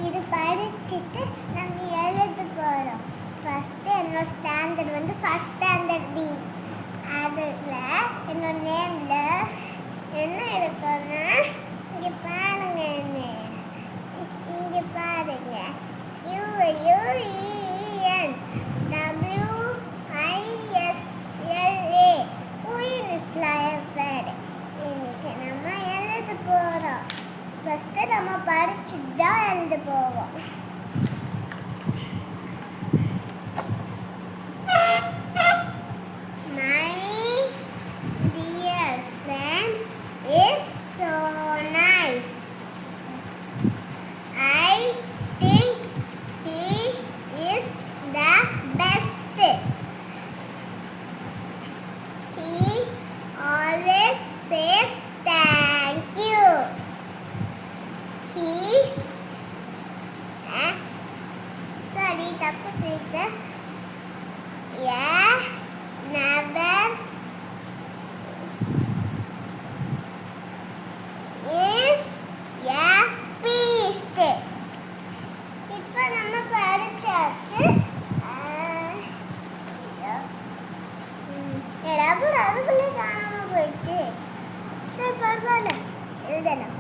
இது படிச்சுட்டு நம்ம எழுத போகிறோம். ஃபஸ்ட்டு என்னோட ஸ்டாண்டர்ட் வந்து ஃபஸ்ட் ஸ்டாண்டர்ட் பி. அதில் என்னோட நேமில் என்ன இருக்குன்னா இங்கே பாருங்க, இங்கே பாருங்க, QUEN WISLA குயின்ஸ்லாம் என் பேர். இன்னைக்கு நம்ம எழுத போகிறோம். ஃபஸ்ட்டு நம்ம படிச்சுட்டு தான் எழுத போவோம். My dear friend is so nice. I think he is the best. He always says thank you. He sorry, தப்பு சொல்லிட்டேன். Never is a beast. இப்போ நம்ம படிச்சாச்சு. எல்லாரும் அதுக்குள்ளே காணாம போயிடுச்சு. சரி, பரவாயில்ல, எழுதலாம்.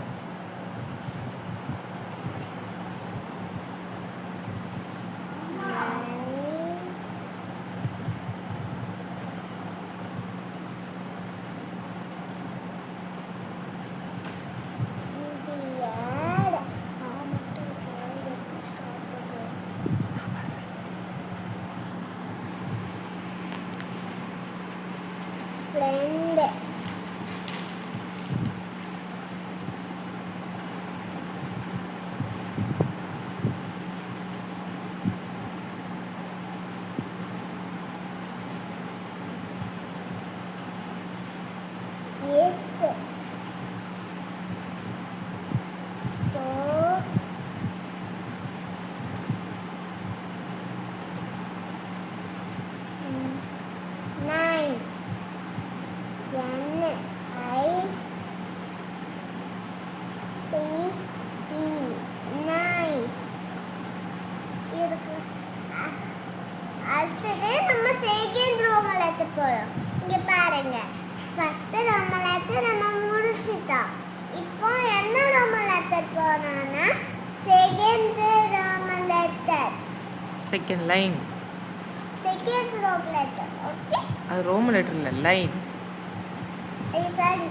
Friend, yes, so nice. Nice. அடுத்தது நம்ம செகண்ட் ரோமலெட்டர் போறோம். இங்க பாருங்க, ஃபர்ஸ்ட் ரோமலெட்டர் நம்ம முடிச்சிட்டோம். இப்போ என்ன ரோமலெட்டர் போறோம்னா second ரோமலெட்டர், second line. Second ரோமலெட்டர். Okay, அது ரோமன் லெட்டர் இல்ல, லைன். சாரி.